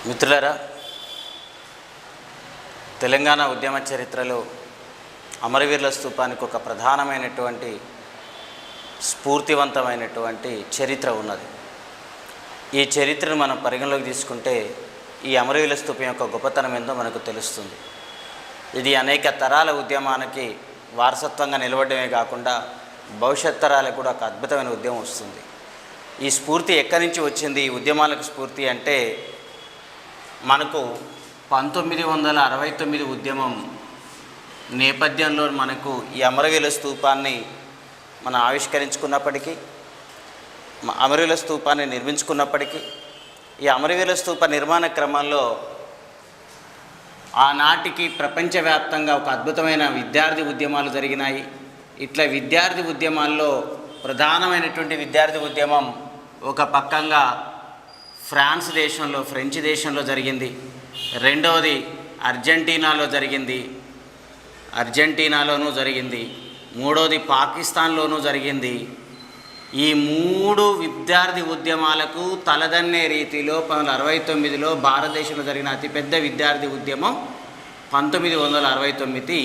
మిత్రులారా, తెలంగాణ ఉద్యమ చరిత్రలో అమరవీరుల స్తూపానికి ఒక ప్రధానమైనటువంటి స్ఫూర్తివంతమైనటువంటి చరిత్ర ఉన్నది. ఈ చరిత్రను మనం పరిగణలోకి తీసుకుంటే ఈ అమరవీరుల స్తూపం యొక్క గొప్పతనం ఏందో మనకు తెలుస్తుంది. ఇది అనేక తరాల ఉద్యమానికి వారసత్వంగా నిలబడమే కాకుండా భవిష్యత్ తరాలకు కూడా ఒక అద్భుతమైన ఉద్యమం వస్తుంది. ఈ స్ఫూర్తి ఎక్కడి నుంచి వచ్చింది? ఈ ఉద్యమాలకు స్ఫూర్తి అంటే మనకు 1969 ఉద్యమం నేపథ్యంలో మనకు ఈ అమరవీరుల స్తూపాన్ని మనం ఆవిష్కరించుకున్నప్పటికీ, అమరవీరుల స్తూపాన్ని నిర్మించుకున్నప్పటికీ, ఈ అమరవీరుల స్తూప నిర్మాణ క్రమంలో ఆనాటికి ప్రపంచవ్యాప్తంగా ఒక అద్భుతమైన విద్యార్థి ఉద్యమాలు జరిగినాయి. ఇట్లా విద్యార్థి ఉద్యమాల్లో ప్రధానమైనటువంటి విద్యార్థి ఉద్యమం ఒక పక్కంగా ఫ్రాన్స్ దేశంలో, ఫ్రెంచ్ దేశంలో జరిగింది. రెండవది అర్జెంటీనాలోనూ జరిగింది. మూడవది పాకిస్తాన్లోనూ జరిగింది. ఈ మూడు విద్యార్థి ఉద్యమాలకు తలదన్నే రీతిలో 1969లో భారతదేశంలో జరిగిన అతిపెద్ద విద్యార్థి ఉద్యమం 1969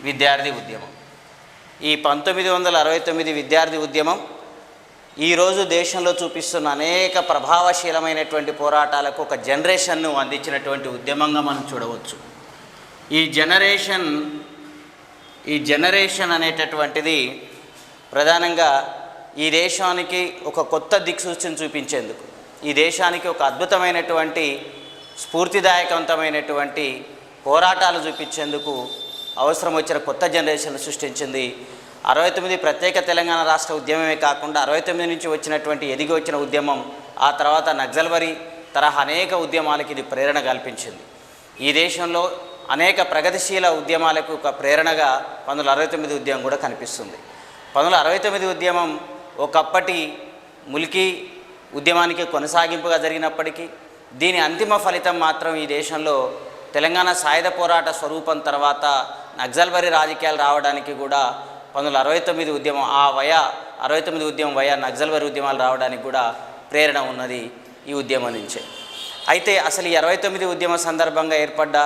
విద్యార్థి ఉద్యమం. ఈ 1969 విద్యార్థి ఉద్యమం ఈరోజు దేశంలో చూపిస్తున్న అనేక ప్రభావశీలమైనటువంటి పోరాటాలకు ఒక జనరేషన్ను అందించినటువంటి ఉద్యమంగా మనం చూడవచ్చు. ఈ జనరేషన్ అనేటటువంటిది ప్రధానంగా ఈ దేశానికి ఒక కొత్త దిక్సూచిని చూపించేందుకు, ఈ దేశానికి ఒక అద్భుతమైనటువంటి స్ఫూర్తిదాయకవంతమైనటువంటి పోరాటాలు చూపించేందుకు అవసరం వచ్చిన కొత్త జనరేషన్ సృష్టించింది. 69 ప్రత్యేక తెలంగాణ రాష్ట్ర ఉద్యమమే కాకుండా 69 నుంచి వచ్చినటువంటి ఎదిగి వచ్చిన ఉద్యమం, ఆ తర్వాత నక్సల్బరీ తరహా అనేక ఉద్యమాలకు ఇది ప్రేరణ కల్పించింది. ఈ దేశంలో అనేక ప్రగతిశీల ఉద్యమాలకు ఒక ప్రేరణగా 1969 ఉద్యమం కూడా కనిపిస్తుంది. 1969 ఉద్యమం ఒకప్పటి ములికి ఉద్యమానికి కొనసాగింపుగా జరిగినప్పటికీ దీని అంతిమ ఫలితం మాత్రం ఈ దేశంలో తెలంగాణ సాయుధ పోరాట స్వరూపం తర్వాత నక్సల్బరీ రాజకీయాలు రావడానికి కూడా 1969 ఉద్యమం 69 ఉద్యమం నక్సల్బరీ ఉద్యమాలు రావడానికి కూడా ప్రేరణ ఉన్నది ఈ ఉద్యమం నుంచే. అయితే అసలు ఈ 69 ఉద్యమ సందర్భంగా ఏర్పడ్డ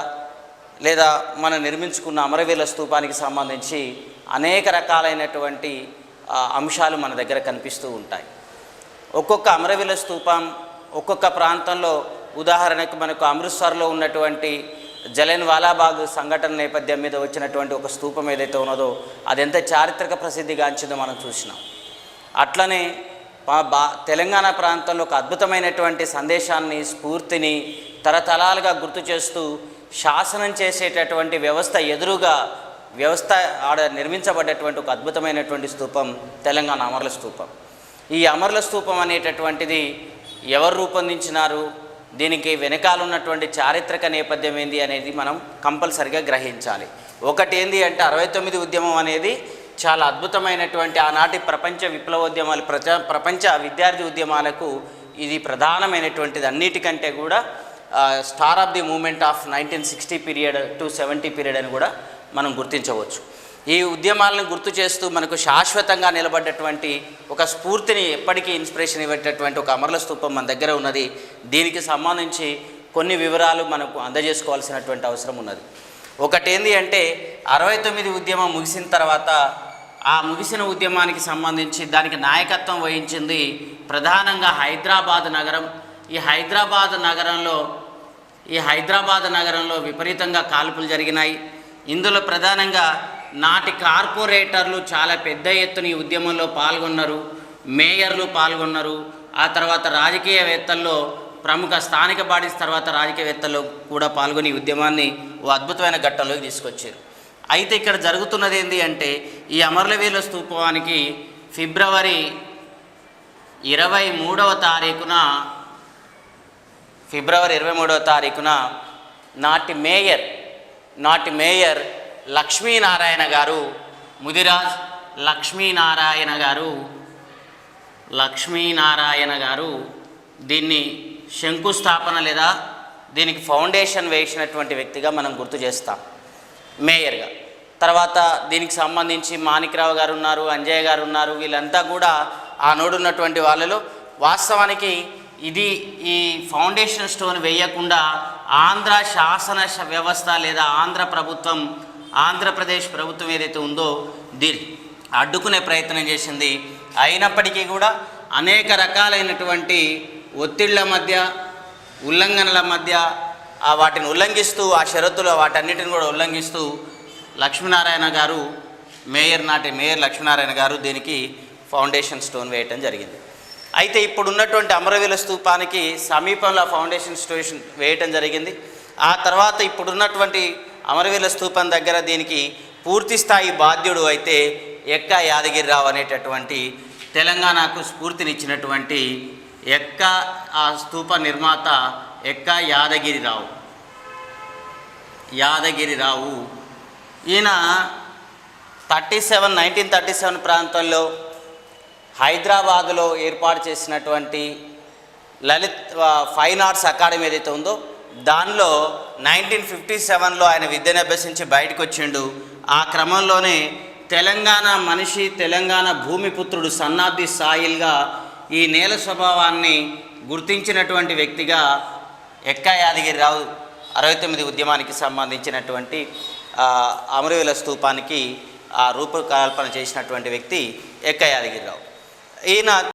లేదా మనం నిర్మించుకున్న అమరవీరుల స్తూపానికి సంబంధించి అనేక రకాలైనటువంటి అంశాలు మన దగ్గర కనిపిస్తూ ఉంటాయి. ఒక్కొక్క అమరవీరుల స్తూపం ఒక్కొక్క ప్రాంతంలో, ఉదాహరణకు మనకు అమృత్సర్లో ఉన్నటువంటి జలియన్ వాలాబాగ్ సంఘటన నేపథ్యం మీద వచ్చినటువంటి ఒక స్తూపం ఏదైతే ఉన్నదో అది ఎంత చారిత్రక ప్రసిద్ధిగాంచిందో మనం చూసినాం. అట్లనే తెలంగాణ ప్రాంతంలో ఒక అద్భుతమైనటువంటి సందేశాన్ని, స్ఫూర్తిని తరతరాలుగా గుర్తు చేస్తూ శాసనం చేసేటటువంటి వ్యవస్థ ఆడ నిర్మించబడ్డటువంటి ఒక అద్భుతమైనటువంటి స్తూపం తెలంగాణ అమరుల స్తూపం. ఈ అమరుల స్తూపం అనేటటువంటిది ఎవరు రూపొందించినారు, దీనికి వెనకాల ఉన్నటువంటి చారిత్రక నేపథ్యం ఏంది అనేది మనం కంపల్సరిగా గ్రహించాలి. ఒకటి ఏంది అంటే 69 ఉద్యమం అనేది చాలా అద్భుతమైనటువంటి ఆనాటి ప్రపంచ విప్లవోద్యమాలు, ప్రపంచ విద్యార్థి ఉద్యమాలకు ఇది ప్రధానమైనటువంటిది. అన్నిటికంటే కూడా star of the moment of 1960 period to 70 period అని కూడా మనం గుర్తించవచ్చు. ఈ ఉద్యమాలను గుర్తు చేస్తూ మనకు శాశ్వతంగా నిలబడ్డటువంటి ఒక స్ఫూర్తిని, ఎప్పటికీ ఇన్స్పిరేషన్ ఇవ్వేటటువంటి ఒక అమరుల స్తూపం మన దగ్గర ఉన్నది. దీనికి సంబంధించి కొన్ని వివరాలు మనకు అందజేసుకోవాల్సినటువంటి అవసరం ఉన్నది. ఒకటి ఏంది అంటే 69 ఉద్యమం ముగిసిన తర్వాత ఆ ముగిసిన ఉద్యమానికి సంబంధించి దానికి నాయకత్వం వహించింది ప్రధానంగా హైదరాబాద్ నగరం. ఈ హైదరాబాద్ నగరంలో విపరీతంగా కాల్పులు జరిగినాయి. ఇందులో ప్రధానంగా నాటి కార్పొరేటర్లు చాలా పెద్ద ఎత్తున ఈ ఉద్యమంలో పాల్గొన్నారు, మేయర్లు పాల్గొన్నారు. ఆ తర్వాత రాజకీయవేత్తల్లో ప్రముఖ స్థానిక బాడీస్ తర్వాత రాజకీయవేత్తలు కూడా పాల్గొని ఈ ఉద్యమాన్ని ఓ అద్భుతమైన ఘట్టంలోకి తీసుకొచ్చారు. అయితే ఇక్కడ జరుగుతున్నది ఏంటి అంటే ఈ అమరవీరుల స్తూపానికి ఫిబ్రవరి 23వ తారీఖున నాటి మేయర్ లక్ష్మీనారాయణ గారు, ముదిరాజ్ లక్ష్మీనారాయణ గారు దీన్ని శంకుస్థాపన లేదా దీనికి ఫౌండేషన్ వేసినటువంటి వ్యక్తిగా మనం గుర్తు చేస్తాం మేయర్గా. తర్వాత దీనికి సంబంధించి మాణిక్రావు గారు ఉన్నారు, అంజయ్య గారు ఉన్నారు. వీళ్ళంతా కూడా ఆనాడున్నటువంటి వాళ్ళలో వాస్తవానికి ఇది ఈ ఫౌండేషన్ స్టోన్ వేయకుండా ఆంధ్ర శాసన వ్యవస్థ లేదా ఆంధ్రప్రదేశ్ ప్రభుత్వం ఏదైతే ఉందో దీన్ని అడ్డుకునే ప్రయత్నం చేసింది. అయినప్పటికీ కూడా అనేక రకాలైనటువంటి ఒత్తిళ్ల మధ్య, ఉల్లంఘనల మధ్య వాటిని ఉల్లంఘిస్తూ, ఆ షరతులు వాటన్నిటిని కూడా ఉల్లంఘిస్తూ నాటి మేయర్ లక్ష్మీనారాయణ గారు దీనికి ఫౌండేషన్ స్టోన్ వేయటం జరిగింది. అయితే ఇప్పుడు ఉన్నటువంటి అమరవీరుల స్తూపానికి సమీపంలో ఫౌండేషన్ స్టోన్ వేయటం జరిగింది. ఆ తర్వాత ఇప్పుడున్నటువంటి అమరవీరుల స్తూపం దగ్గర దీనికి పూర్తి స్థాయి బాధ్యుడు అయితే ఎక్క యాదగిరిరావు అనేటటువంటి తెలంగాణకు స్ఫూర్తినిచ్చినటువంటి ఆ స్తూప నిర్మాత ఎక్క యాదగిరిరావు ఈయన 1937 ప్రాంతంలో హైదరాబాదులో ఏర్పాటు చేసినటువంటి లలిత్ ఫైన్ ఆర్ట్స్ అకాడమీ ఏదైతే ఉందో దానిలో 1957లో ఆయన విద్యను అభ్యసించి బయటకు వచ్చిండు. ఆ క్రమంలోనే తెలంగాణ మనిషి, తెలంగాణ భూమిపుత్రుడు, సన్నాబ్ది సాయిల్గా ఈ నేల స్వభావాన్ని గుర్తించినటువంటి వ్యక్తిగా ఎక్క యాదగిరిరావు 69 ఉద్యమానికి సంబంధించినటువంటి అమరవీరుల స్తూపానికి రూపకల్పన చేసినటువంటి వ్యక్తి ఎక్క యాదగిరిరావు. ఈయన